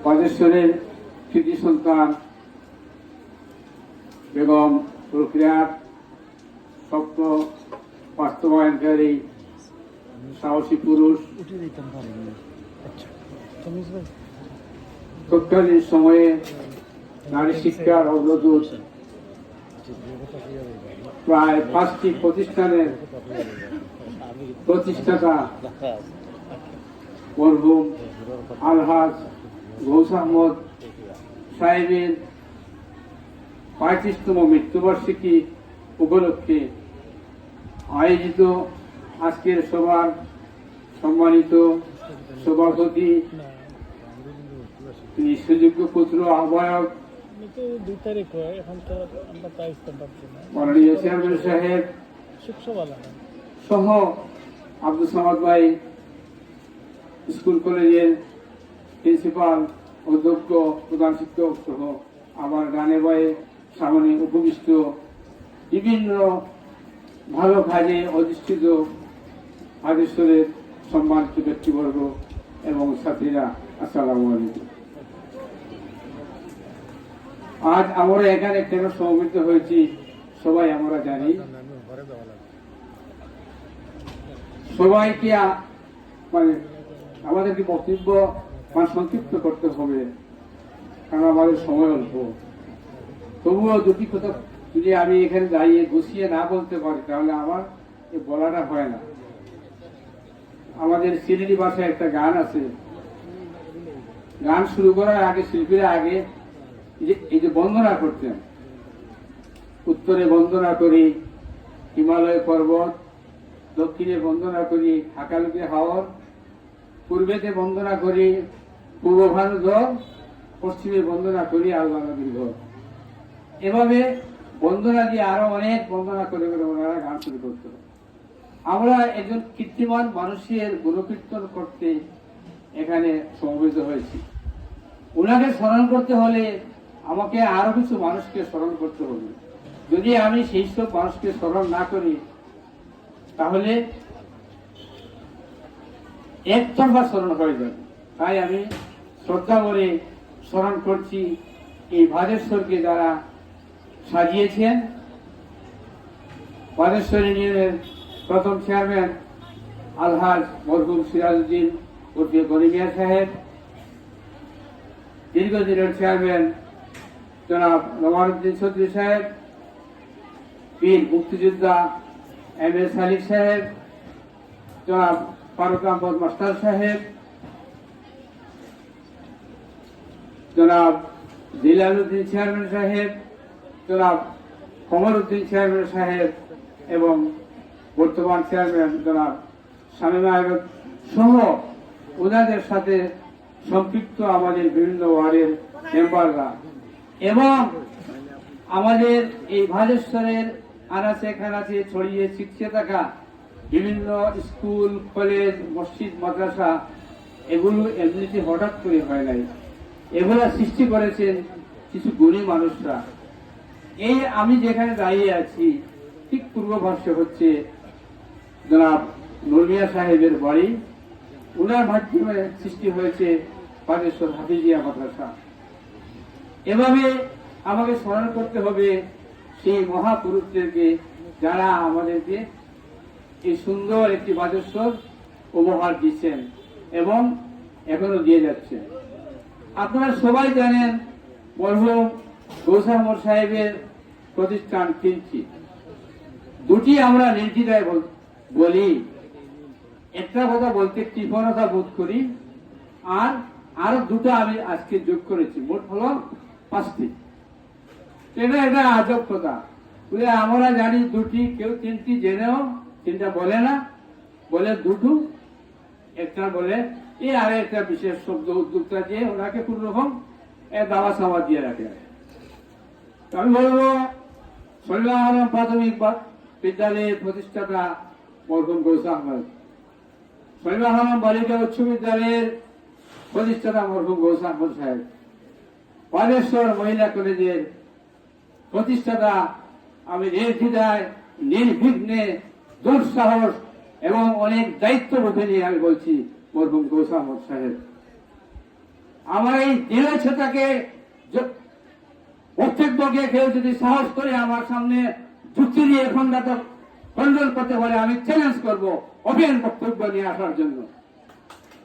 পাদেশ্বরের কৃতি সন্তান বেগম রুকিয়ার স্বপ্ন বাস্তবায়নকারী সাহসী পুরুষ। তৎকালীন সময়ে নারী শিক্ষার অগ্রদূত, প্রায় 5টি প্রতিষ্ঠানের প্রতিষ্ঠাতা মরহুম আলহাজ গৌস আহমদ সাহেবের 35তম মৃত্যুবার্ষিকী উপলক্ষে আয়োজিত আজকের সভার সম্মানিত সভাপতি, তিনি সুযোগ্য পুত্র আহ্বায়ক মাননীয় চেয়ারম্যান সাহেব সহ আব্দুল সামাদ ভাই, স্কুল কলেজের প্রিন্সিপাল, অধ্যক্ষ, প্রধান শিক্ষক সহ আমার গানে বয়ে সামনে উপবিষ্ট বিভিন্ন ভালো কাজে অধিষ্ঠিত হাদেশ্বরের সম্মানিত ব্যক্তিবর্গ এবং ছাত্রীরা, আসসালামু আলাইকুম। আজ আমরা এখানে কেন সমবেত হয়েছি সবাই আমরা জানি। সবাইকে মানে আমাদেরকে বক্তব্য সংক্ষিপ্ত করতে হবে, কারণ আমাদের সময় অল্প। তবুও দুটি কথা যদি আমি এখানে দাঁড়িয়ে গুছিয়ে না বলতে পারি তাহলে আমার বলাটা হয় না। আমাদের সিলেটি ভাষায় একটা গান আছে, গান শুরু করার আগে শিল্পীরা আগে এই যে বন্দনা করতেন, উত্তরে বন্দনা করি হিমালয় পর্বত, দক্ষিণে বন্দনা করি হাকালুকে হাওর, পূর্বেতে বন্দনা করি পূর্ব ভানু জল, পশ্চিমে বন্দনা করি আল্লাহ নবীর ঘর। এভাবে বন্দনা দিয়ে আরো অনেক বন্দনা করে করে ওনারা গান শুরু করত। আমরা একজন কীর্তিমান মানুষের গুণকীর্তন করতে এখানে সমবেত হয়েছি। ওনাকে স্মরণ করতে হলে আমাকে আরো কিছু মানুষকে স্মরণ করতে হবে। যদি আমি সেই সব মানুষকে স্মরণ না করি তাহলে একতরফা স্মরণ হয়ে যাবে। তাই আমি শ্রদ্ধা করে স্মরণ করছি এই ভাদেশ্বরকে যারা সাজিয়েছেন। ভাদেশ্বর ইউনিয়নের প্রথম চেয়ারম্যান আলহাজ মরহুম সিরাজউদ্দিন উর্ফে গনিমিয়া সাহেব, দীর্ঘদিনের চেয়ারম্যান জনাব নওয়ারুদ্দিন চৌধুরী সাহেব, বীর মুক্তিযোদ্ধা এম এ সালিক সাহেব, জনাব ফারুক আহমদ মাস্টার সাহেব, জনাব জিলাল উদ্দিন চেয়ারম্যান সাহেব, জনাব কমর উদ্দিন চেয়ারম্যান সাহেব এবং বর্তমান চেয়ারম্যান জনাব শামীমা আহমেদ সহ ওনাদের সাথে সম্পৃক্ত আমাদের বিভিন্ন ওয়ার্ডের মেম্বাররা এবং আমাদের এই ভাদেশ্বরের আনাচে খানাচে ছড়িয়ে ছিটকে থাকা বিভিন্ন স্কুল, কলেজ, মসজিদ, মাদ্রাসা, এগুলো এমনিতে হঠাৎ করে হয় নাই। এগুলা সৃষ্টি করেছেন কিছু গুণী মানুষরা। এই আমি যেখানে দাঁড়িয়ে আছি ঠিক পূর্ব পার্শ্বে হচ্ছে জনাব নুরমিয়া সাহেবের বাড়ি। উনার মাধ্যমে সৃষ্টি হয়েছে ভাদেশ্বর হাফিজিয়া মাদ্রাসা। এভাবে আমাকে স্মরণ করতে হবে সেই মহাপুরুষদেরকে যারা আমাদেরকে এই সুন্দর একটি ভাদেশ্বর উপহার দিচ্ছেন এবং এখনো দিয়ে যাচ্ছেন। আপনারা সবাই জানেন মরহুম গৌস আহমদ সাহেবের প্রতিষ্ঠান 3টি। 2টি আমরা নির্দ্বিধায় বলি, একটা কথা বলতে কৃপণতা বোধ করি, আর আরো 2টা আমি আজকে যোগ করেছি, মোট হলো 5টি। এটা আজব কথা। আমরা জানি 2টি, কেউ 3টি জেনেও 3টা বলে না, বলে 2টো, একটা বলে এই আর একটা বিশেষ শব্দ উদ্যোক্তা দিয়ে ওনাকে কোন রকম দাওয়া সাওয়া দিয়ে রাখে। আমি বলবো সলিমা আলম প্রাথমিক বিদ্যালয়ের প্রতিষ্ঠাতা মরহুম গৌস আহমদ, সলিমা আলম বালিকা উচ্চ বিদ্যালয়ের প্রতিষ্ঠাতা মরহুম গৌস আহমদ সাহেব, ভাদেশ্বর মহিলা কলেজের প্রতিষ্ঠাতা আমি নির্দ্বিধায় নির্বিঘ্নে দুঃসাহস এবং অনেক দায়িত্ব বোধে নিয়ে আমি বলছি মরহুম গৌস আহমদ সাহেব। আমার এই দৃঢ়তাকে বক্তব্যকে কেউ যদি সাহস করে আমার সামনে যুক্তি দিয়ে খণ্ডন করতে পারে, আমি চ্যালেঞ্জ করব ওপেন বক্তব্য নিয়ে আসার জন্য।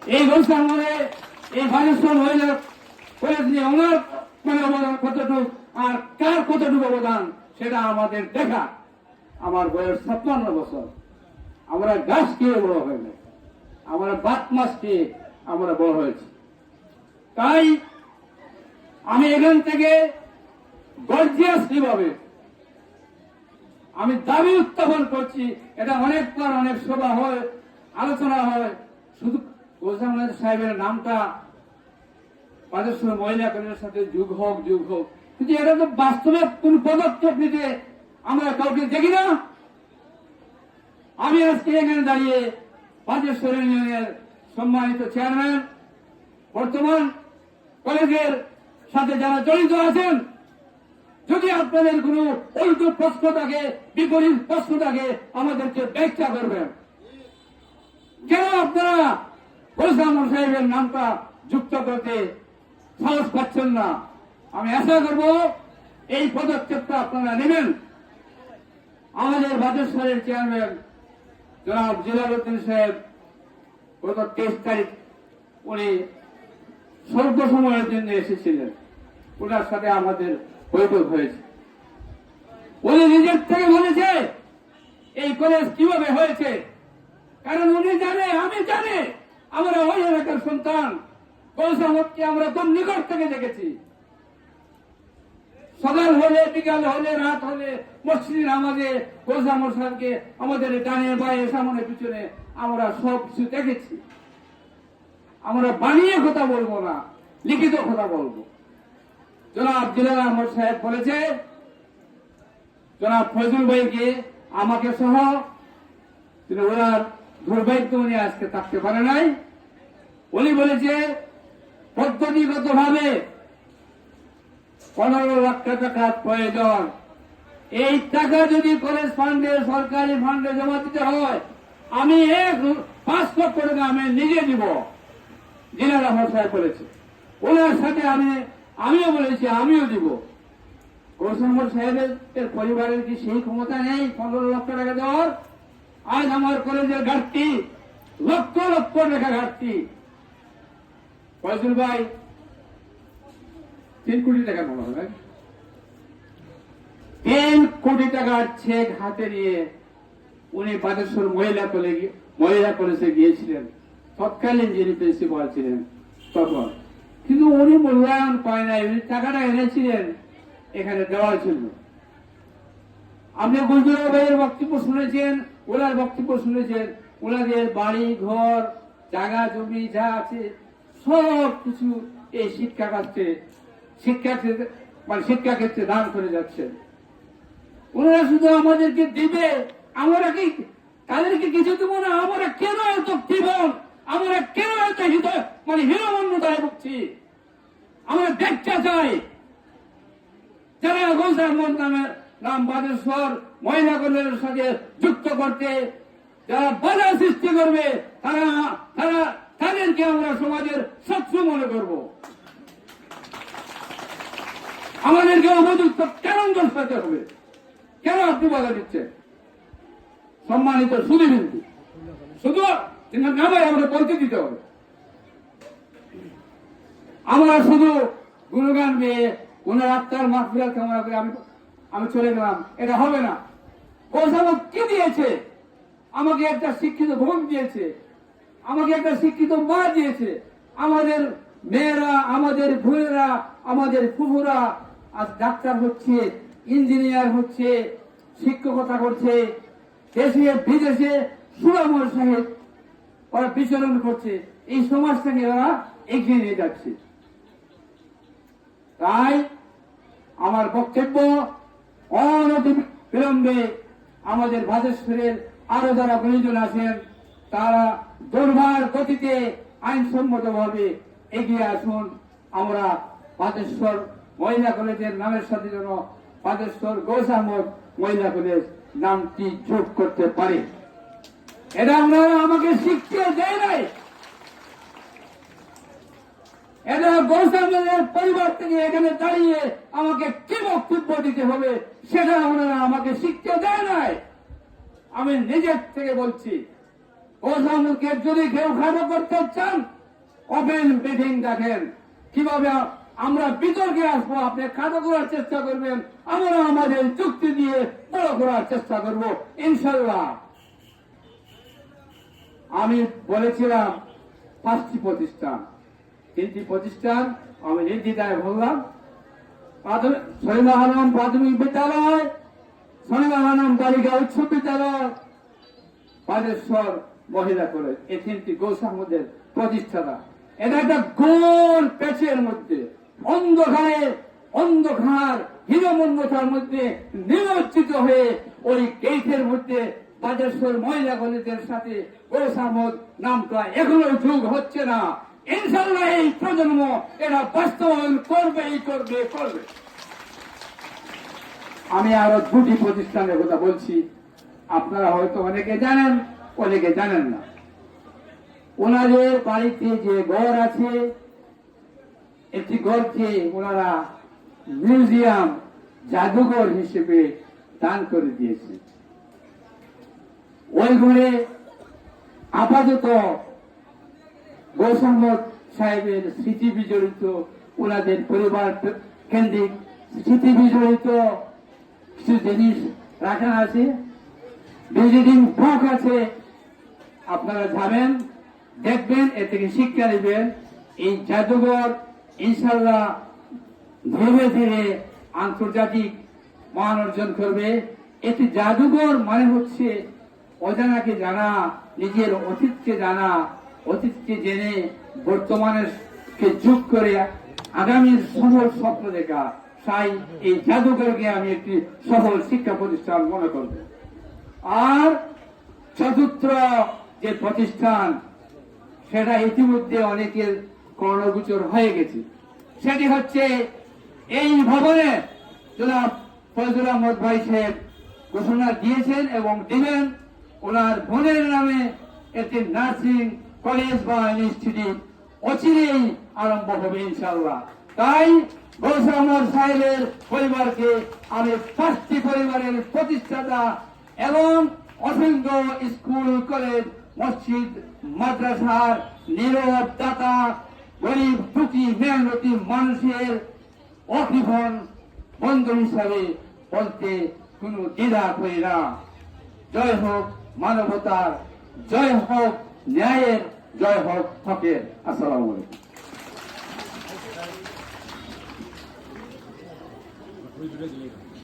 এই গোলসামরে এই বালেশ্বর মহিলা কলেজ নিয়ে ওনার মানে অবদান কতটুকু আর কার কতটুকু অবদান সেটা আমাদের দেখা। আমার বয়স 56 বছর, আমরা গাছ খেয়ে বড় হয়নি, আমরা বাত মাছ খেয়ে আমরা বড় হয়েছি। তাই আমি এখান থেকে গর্জিয়াসলি ভাবে আমি দাবি উত্থাপন করছি। এটা অনেকবার অনেক সভা হয়, আলোচনা হয়, শুধু গোলসামর সাহেবের নামটা বালেশ্বর মহিলা কলেজের সাথে যুগ হোক, কিন্তু এটা তো বাস্তবে কোন পদক্ষেপ নিতে আমরা কাউকে দেখি না। আমি আজকে এখানে দাঁড়িয়ে বালেশ্বর ইউনিয়নের সম্মানিত চেয়ারম্যান, বর্তমান কলেজের সাথে যারা জড়িত আছেন, যদি আপনাদের কোন উল্টো প্রশ্ন থাকে, বিপরীত প্রশ্ন থাকে, আমাদেরকে ব্যাখ্যা করবেন। কেন আপনারা গোলসামর সাহেবের নামটা যুক্ত করতে সাহস পাচ্ছেন না? আমি আশা করব এই পদক্ষেপটা আপনারা নেবেন। আমাদের বালেশ্বরের চেয়ারম্যান জনাব জিলালউদ্দিন সাহেব গত 23 তারিখ উনি স্বল্প সময়ের জন্য এসেছিলেন, ওনার সাথে আমাদের বৈঠক হয়েছে। উনি নিজের থেকে বলেছে এই কলেজ কিভাবে হয়েছে, কারণ উনি জানে, আমি জানি, আমরা ওই এলাকার সন্তান। গোলসামরকে আমরা খুব নিকট থেকে দেখেছি। সকাল হলে, বিকাল হলে, রাত হলে, মসজিদের নামাজে গোলসামর সাহেবকে আমাদের ডানে বায়ে সামনে পিছনে আমরা সব কিছু দেখেছি। আমরা বানিয়ে কথা বলবো না, লিখিত কথা বলবো। জনাব জিলাল আহমদ সাহেব বলেছে জনাব ফজলুল ভাইকে, আমাকে সহ, তিনি ওনার দুর্ভাগ্য উনি আজকে থাকতে পারে নাই। উনি বলেছে পদ্ধতিগত ভাবে 15 লাখ টাকা প্রয়োজন। এই টাকা যদি কলেজ ফান্ডে, সরকারি ফান্ডে জমা দিতে হয়, আমি 5 লক্ষ টাকা আমি নিজে দিব। জিলাল আহমদ সাহেব বলেছে। ওনার সাথে আমিও বলেছি, আমিও দিব। গোলসামর সাহেবের পরিবারের কি সেই ক্ষমতা নেই 15 লক্ষ টাকা দেওয়ার? আজ আমার কলেজের ঘাটতি লক্ষ লক্ষ টাকা ঘাটতি। ফয়জুল ভাই 3 কোটি টাকা বলা হবে, 3 কোটি টাকার চেক হাতে নিয়ে উনি বালেশ্বর মহিলা কলেজে গিয়েছিলেন। তৎকালীন যিনি প্রিন্সিপাল ছিলেন তখন, কিন্তু উনি মূল্যায়ন পায় নাই। উনি টাকাটা এনেছিলেন এখানে দেওয়ার জন্য। আপনি গুলজার ভাইয়ের বক্তব্য শুনেছেন, ওনার বক্তব্য শুনেছেন। ওনাদের বাড়ি ঘর, জায়গা জমি যা আছে সব কিছু এই শিক্ষাক্ষেত্রে দান করে যাচ্ছেন। ওনারা শুধু আমাদেরকে দিবে, আমরা কি তাদেরকে কিছু দেবো না? আমরা কেন এত জীবন, আমরা কেন এত হীনমন্যতায় ভুগছি? আমরা দেখতে চাই যারা গোলসামর নাম বালেশ্বর মহিলা কলেজের সাথে যুক্ত করতে যারা বাধা সৃষ্টি করবে, তাদেরকে আমরা সমাজের শত্রু মনে করব। আমাদেরকে উপযুক্ত কেন দর্শাতে হবে? কেন আপনি বাধা দিচ্ছেন? সম্মানিত সুধীবিন্দু, শুধু নামে আমরা বলতে দিতে হবে। আমরা শুধু গুণগান গিয়ে ওনার আত্মার মাহফিল কামনা করে আমি চলে গেলাম, এটা হবে না। গোলসামর কি দিয়েছে? আমাকে একটা শিক্ষিত বোন দিয়েছে, আমাকে একটা শিক্ষিত মা দিয়েছে। আমাদের মেয়েরা, আমাদের বোনেরা, আমাদের ফুফুরা আজ ডাক্তার হচ্ছে, ইঞ্জিনিয়ার হচ্ছে, শিক্ষকতা করছে, দেশে বিদেশে সুনামর সাহেব ওরা বিচরণ করছে। এই সমাজটাকে ওরা এগিয়ে নিয়ে যাচ্ছে। তাই আমার বক্তব্য, অনতিবিলম্বে আমাদের বালেশ্বরের আরো যারা গুণীজন আছেন তারা দুর্বার গতিতে আইনসম্মত ভাবে এগিয়ে আসুন। আমরা বালেশ্বর মহিলা কলেজের নামের সাথে যেন বালেশ্বর গোলসামর মহিলা কলেজ নামটি যোগ করতে পারে। এটা আপনারা আমাকে শিখিয়ে দেয় নাই। এরা গৌসামের পরিবার থেকে এখানে দাঁড়িয়ে আমাকে কি বক্তব্য দিতে হবে সেটা ওনারা আমাকে শিক্ষা দেয় নাই। আমি নিজের থেকে বলছি, গৌসামকে যদি কেউ খাটো করতে চান, ওপেন মিটিং দেখেন কিভাবে আমরা বিতর্কে আসবো। আপনি খাটো করার চেষ্টা করবেন, আমরা আমাদের যুক্তি দিয়ে বড় করার চেষ্টা করব ইনশাল্লাহ। আমি বলেছিলাম 5টি প্রতিষ্ঠান, 3টি প্রতিষ্ঠান আমি নির্দ্বিধায় বললাম। সলিমা খানম প্রাথমিক বিদ্যালয়, সলিমা খানম বালিকা উচ্চ বিদ্যালয়, বালেশ্বর মহিলা কলেজ, এই 3টি গৌসামদের প্রতিষ্ঠাতা। এটা একটা গোল প্যাচের মধ্যে অন্ধকার হীনমন্যতার মধ্যে নিমজ্জিত হয়ে ওই গেটের মধ্যে বালেশ্বর মহিলা কলেজের সাথে গৌসামদ নামটা এখনো যোগ হচ্ছে না। ইনশাল্লাহ এই প্রজন্ম এরা বাস্তবায়ন করবেই করবে। আমি আরো 2টি প্রতিষ্ঠানের কথা বলছি, আপনারা হয়তো অনেকে জানেন, অনেকে জানেন না। ওনাদের বাড়িতে যে ঘর আছে, একটি ঘরকে ওনারা মিউজিয়াম জাদুঘর হিসেবে দান করে দিয়েছে। ওই ঘরে আপাতত গৌসামদ সাহেবের স্মৃতি বিজড়িত, ওনাদের পরিবার কেন্দ্রিক স্মৃতি বিজড়িত কিছু জিনিস রাখা আছে, ভিজিটিং বুক আছে। আপনারা যাবেন, দেখবেন, এ থেকে শিক্ষা নেবেন। এই জাদুঘর ইনশাল্লাহ ধীরে ধীরে আন্তর্জাতিক মান অর্জন করবে। এটি জাদুঘর মানে হচ্ছে অজানাকে জানা, নিজের অতীতকে জানা, অতীতকে জেনে বর্তমানের কে যোগ করে আগামীর সফল স্বপ্ন দেখা। তাই এই জাদুঘরকে আমি একটি সফল শিক্ষা প্রতিষ্ঠান মনে করব। আর চতুর্থ যে প্রতিষ্ঠান, সেটা ইতিমধ্যে অনেকের কর্ণগোচর হয়ে গেছে, সেটি হচ্ছে এই ভবনে জনাব ফজলুল আহমদ ভাই সাহেব ঘোষণা দিয়েছেন এবং দিবেন, ওনার বোনের নামে একটি নার্সিং কলেজ বা ইনস্টিটিউট অচিরেই আরম্ভ হবে ইনশাল্লাহ। তাই গৌসামদ সাহেবের পরিবারকে আমি 5টি পরিবারের প্রতিষ্ঠাতা এবং অসংখ্য স্কুল, কলেজ, মসজিদ, মাদ্রাসার নীরব দাতা, গরিব দুঃখী মেহনতি মানুষের অকৃপণ বন্ধু হিসাবে বলতে কোনো দ্বিধা করি না। জয় হোক মানবতার, জয় হোক ন্যায়ের, জয় হোক হকের। আসসালামু আলাইকুম।